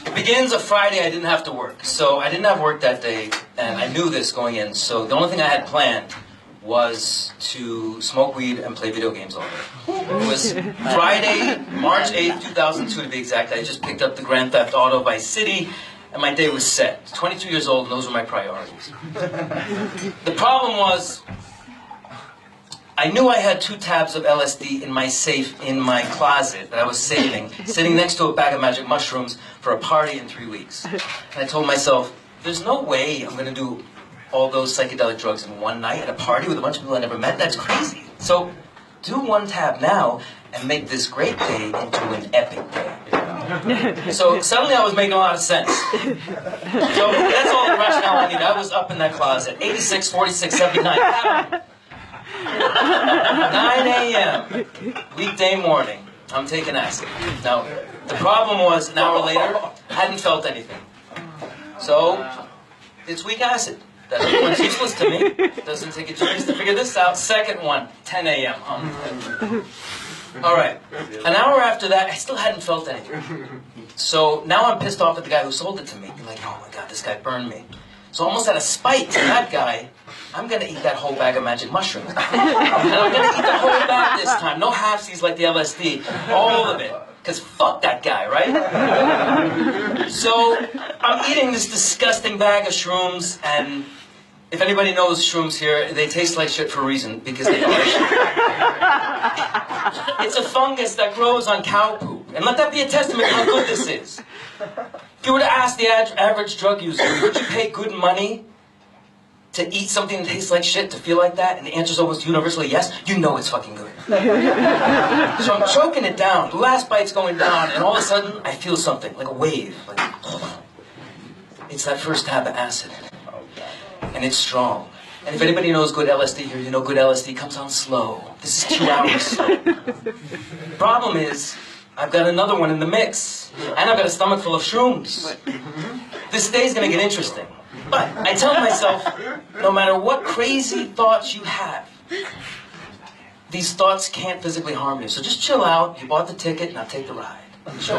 It begins a Friday. I didn't have to work, so I didn't have work that day, and I knew this going in. So the only thing I had planned was to smoke weed and play video games all day. It was Friday, March 8th, 2002 to be exact. I just picked up the Grand Theft Auto Vice City, and my day was set. 22 years old, and those were my priorities. The problem was, I knew I had 2 tabs of LSD in my safe in my closet that I was saving, sitting next to a bag of magic mushrooms for a party in 3 weeks. And I told myself, there's no way I'm going to do all those psychedelic drugs in one night at a party with a bunch of people I never met. That's crazy. So do 1 tab now and make this great day into an epic day. So suddenly I was making a lot of sense. So that's all the rationale I needed. I was up in that closet. 86, 46, 79. 9 a.m. weekday morning. I'm taking acid. Now, the problem was, an hour later, I hadn't felt anything. So, it's weak acid. That one's useless to me. Doesn't take a genius to figure this out. Second one, 10 a.m. All right. An hour after that, I still hadn't felt anything. So now I'm pissed off at the guy who sold it to me. Like, oh my God, this guy burned me. So almost out of spite to that guy, I'm going to eat that whole bag of magic mushrooms. And I'm going to eat the whole bag this time. No halfsies like the LSD. All of it. Because fuck that guy, right? So I'm eating this disgusting bag of shrooms, and if anybody knows shrooms here, they taste like shit for a reason, because they are shit. It's a fungus that grows on cow poop. And let that be a testament to how good this is. If you were to ask the average drug user, would you pay good money to eat something that tastes like shit, to feel like that? And the answer is almost universally yes. You know it's fucking good. So I'm choking it down. The last bite's going down, and all of a sudden, I feel something, like a wave. Like, it's that first tab of acid. And it's strong. And if anybody knows good LSD here, you know good LSD comes on slow. This is 2 hours slow. Problem is, I've got another one in the mix. And I've got a stomach full of shrooms. This day's gonna get interesting. But I tell myself, no matter what crazy thoughts you have, these thoughts can't physically harm you. So just chill out. You bought the ticket, now take the ride. Enjoy.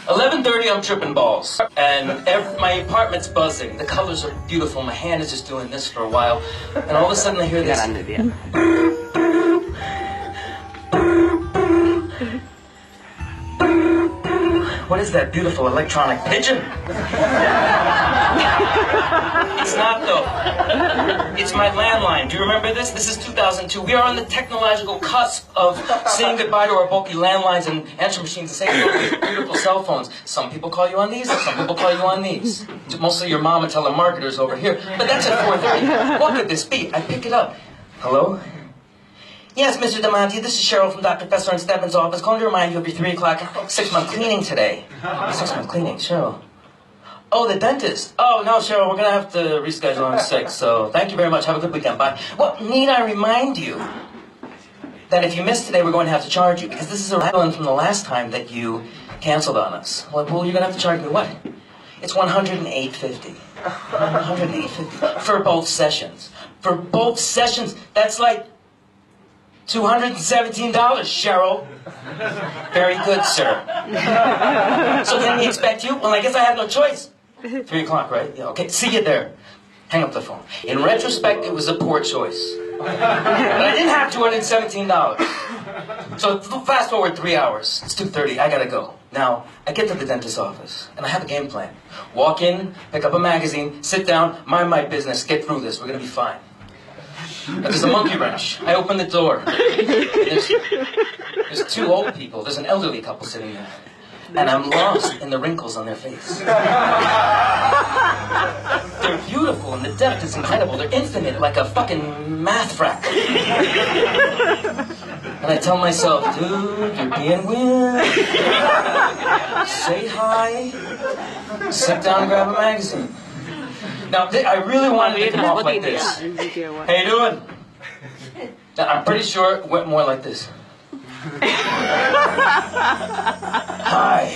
11:30, I'm tripping balls. And my apartment's buzzing. The colors are beautiful. My hand is just doing this for a while. And all of a sudden I hear this. What is that beautiful electronic pigeon? It's not, though. It's my landline. Do you remember this? This is 2002. We are on the technological cusp of saying goodbye to our bulky landlines and answer machines and saying goodbye to beautiful cell phones. Some people call you on these, some people call you on these. Mostly your mom and telemarketers over here. But that's at 4:30. What could this be? I pick it up. Hello? Yes, Mr. Diamante, this is Cheryl from Dr. Fessler and Stebbins' office. Calling to remind you of your 3 o'clock 6-month cleaning today. 6-month cleaning, Cheryl. Oh, the dentist. Oh, no, Cheryl, we're going to have to reschedule on 6. So thank you very much. Have a good weekend. Bye. Well, need I remind you that if you miss today, we're going to have to charge you, because this is a island from the last time that you canceled on us. Well, you're going to have to charge me what? It's $108.50. $108.50 for both sessions. For both sessions. That's like $217, Cheryl. Very good, sir. So can we expect you? Well, I guess I have no choice. 3 o'clock, right? Yeah, okay, see you there. Hang up the phone. In retrospect, it was a poor choice. But I didn't have $217. So fast forward 3 hours. It's 2:30, I gotta go. Now, I get to the dentist's office, and I have a game plan. Walk in, pick up a magazine, sit down, mind my business, get through this, we're gonna be fine. But there's a monkey wrench. I open the door. There's 2 old people. There's an elderly couple sitting there. And I'm lost in the wrinkles on their face. They're beautiful, and the depth is incredible. They're infinite, like a fucking math frac. And I tell myself, dude, you're being weird. Say hi. Sit down and grab a magazine. Now, I really wanted to come off like this. How you doing? Now, I'm pretty sure it went more like this. Hi.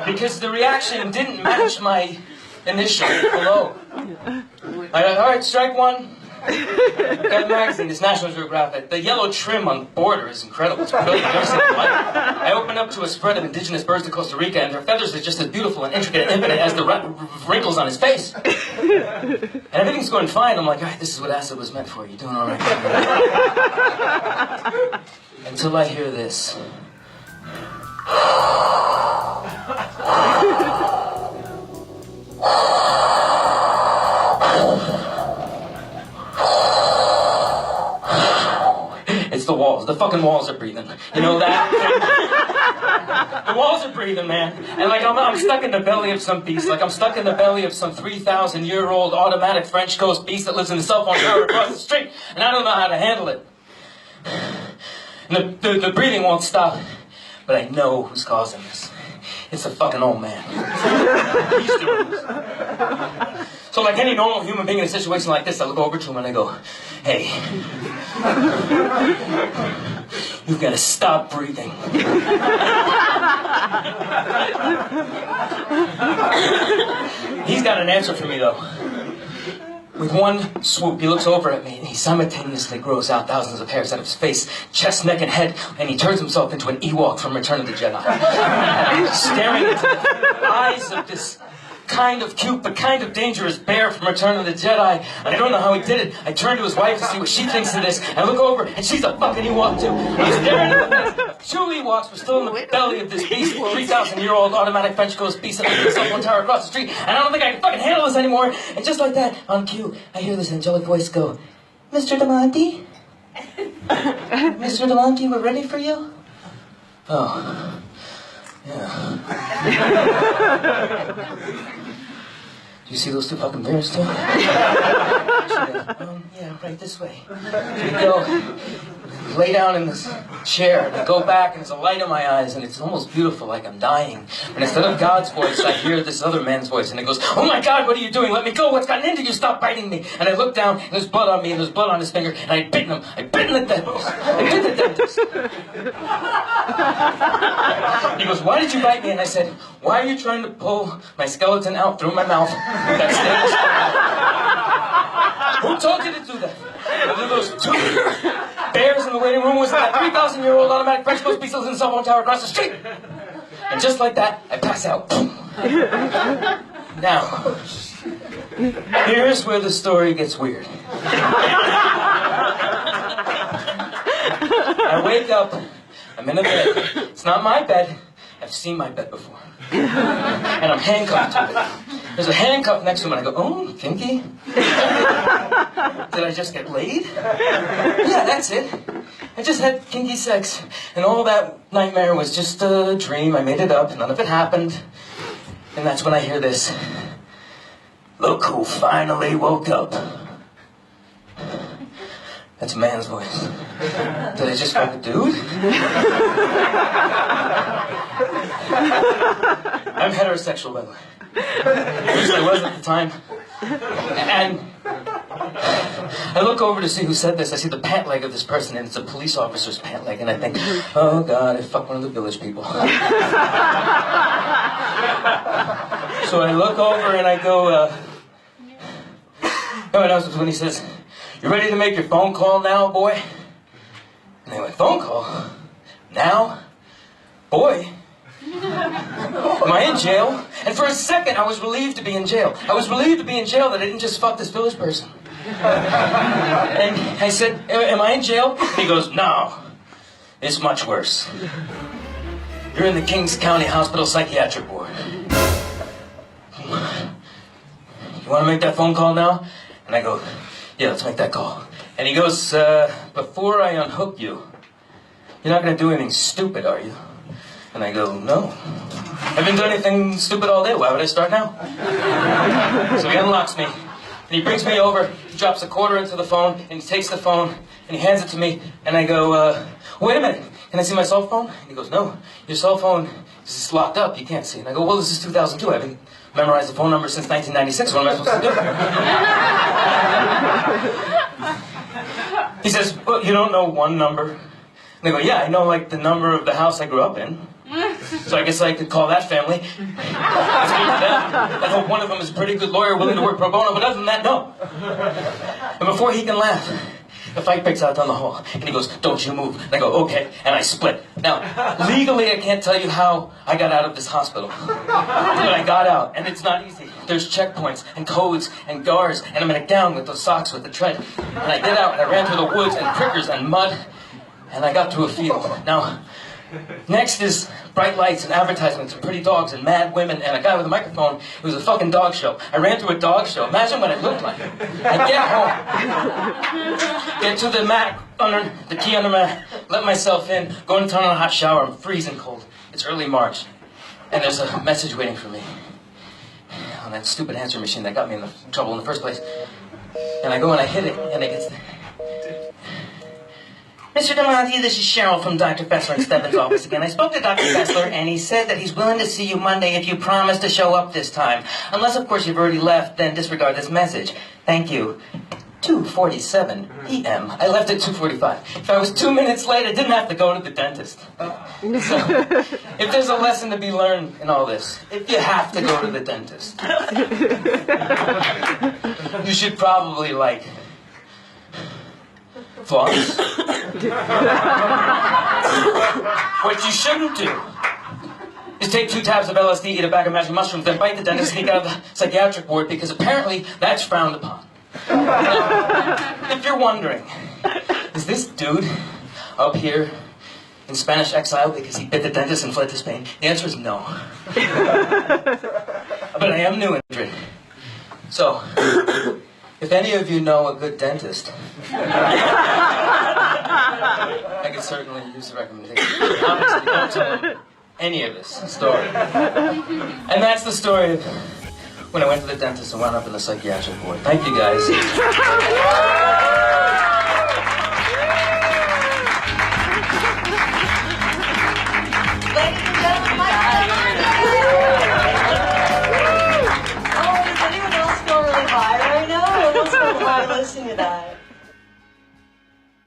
Because the reaction didn't match my initial hello. All right, strike one. Got a magazine, this National Geographic. The yellow trim on the border is incredible. It's brilliant. I've never seen it like. I open up to a spread of indigenous birds of Costa Rica, and their feathers are just as beautiful and intricate and infinite as the wrinkles on his face. And everything's going fine. I'm like, all right, this is what acid was meant for. You're doing all right. Until I hear this. It's the walls. The fucking walls are breathing. You know that? The walls are breathing, man. And like I'm stuck in the belly of some beast. Like I'm stuck in the belly of some 3,000-year-old automatic French coast beast that lives in the cell phone tower across the street. And I don't know how to handle it. And the breathing won't stop. But I know who's causing this. It's a fucking old man. He's doing this. So like any normal human being in a situation like this, I look over to him and I go, hey, you've got to stop breathing. He's got an answer for me though. With one swoop, he looks over at me and he simultaneously grows out thousands of hairs out of his face, chest, neck, and head, and he turns himself into an Ewok from Return of the Jedi. Staring into the eyes of this kind of cute but kind of dangerous bear from Return of the Jedi. And I don't know how he did it. I turn to his wife to see what she thinks of this. I look over and she's a fucking Ewok too. I'm staring at the face. 2 Ewoks were still in the belly of this beast, 3,000-year-old automatic French coast beast that lives in the cell phone tower across the street. And I don't think I can fucking handle this anymore. And just like that, on cue, I hear this angelic voice go, Mr. Demonte? Mr. Demonte, we're ready for you? Oh. Yeah. Do you see those two fucking bears too? Yeah, right this way. So we go, lay down in this chair, and I go back, and there's a light in my eyes, and it's almost beautiful, like I'm dying. But instead of God's voice, I hear this other man's voice, and it goes, oh my God, what are you doing? Let me go, what's gotten into you? Stop biting me. And I look down, and there's blood on me, and there's blood on his finger, and I'd bitten him. I'd bitten the dentist. I bit the dentist. He goes, why did you bite me? And I said, why are you trying to pull my skeleton out through my mouth? That who told you to do that? Were those 2 bears in the waiting room? Was that 3,000-year-old automatic French coast beast in the cell phone tower across the street? And just like that, I pass out. Now, here's where the story gets weird. I wake up, I'm in a bed. It's not my bed. I've seen my bed before. And I'm handcuffed to it. There's a handcuff next to him, and I go, oh, kinky? Did I just get laid? Yeah, that's it. I just had kinky sex, and all that nightmare was just a dream. I made it up, none of it happened. And that's when I hear this. Look who finally woke up. That's a man's voice. Did I just fuck a dude? I'm heterosexual, by the way. At least I was at the time. And I look over to see who said this. I see the pant leg of this person, and it's a police officer's pant leg. And I think, oh God, I fucked one of the village people. So I look over and I go, no, that was when he says, you ready to make your phone call now, boy? And I went, phone call? Now? Boy? Am I in jail? And for a second, I was relieved to be in jail. I was relieved to be in jail that I didn't just fuck this village person. And I said, am I in jail? And he goes, no. It's much worse. You're in the Kings County Hospital Psychiatric Ward. You want to make that phone call now? And I go, yeah, let's make that call. And he goes, before I unhook you, you're not going to do anything stupid, are you? And I go, no. I haven't done anything stupid all day. Why would I start now? So he unlocks me, and he brings me over. He drops a quarter into the phone, and he takes the phone, and he hands it to me. And I go, wait a minute. Can I see my cell phone? And he goes, no. Your cell phone is just locked up. You can't see it. And I go, well, this is 2002. I haven't memorized the phone number since 1996. What am I supposed to do? He says, well, you don't know one number? And I go, yeah, I know, like, the number of the house I grew up in. So I guess I could call that family. I hope one of them is a pretty good lawyer willing to work pro bono, but other than that, no. And before he can laugh, the fight breaks out down the hall, and he goes, "Don't you move." And I go, "Okay," and I split. Now, legally, I can't tell you how I got out of this hospital. But I got out, and it's not easy. There's checkpoints, and codes, and guards, and I'm in a gown with those socks with the tread. And I get out, and I ran through the woods, and prickers, and mud, and I got to a field. Now, next is bright lights and advertisements and pretty dogs and mad women and a guy with a microphone. It was a fucking dog show. I ran through a dog show. Imagine what it looked like. I get home, get to the mat, under the key under my, let myself in, go and turn on a hot shower. I'm freezing cold. It's early March, and there's a message waiting for me on that stupid answer machine that got me in trouble in the first place. And I go and I hit it, and it gets there. Mr. DeMonte, this is Cheryl from Dr. Fessler in Stebbins' office again. I spoke to Dr. Fessler, and he said that he's willing to see you Monday if you promise to show up this time. Unless, of course, you've already left, then disregard this message. Thank you. 2:47 p.m. I left at 2:45. If I was 2 minutes late, I didn't have to go to the dentist. So, if there's a lesson to be learned in all this, if you have to go to the dentist, you should probably, like, floss. What you shouldn't do is take 2 tabs of LSD, eat a bag of magic mushrooms, then bite the dentist, sneak out of the psychiatric ward, because apparently that's frowned upon. Now, if you're wondering, is this dude up here in Spanish exile because he bit the dentist and fled to Spain? The answer is no. But I am new in Madrid. So, if any of you know a good dentist, I could certainly use a recommendation. Honestly, don't tell them any of this story. And that's the story of when I went to the dentist and wound up in the psychiatric ward. Thank you, guys. Ladies and gentlemen, Michael DeMonte! Oh, is anyone else feeling really high right now? Who else feeling high listening to that?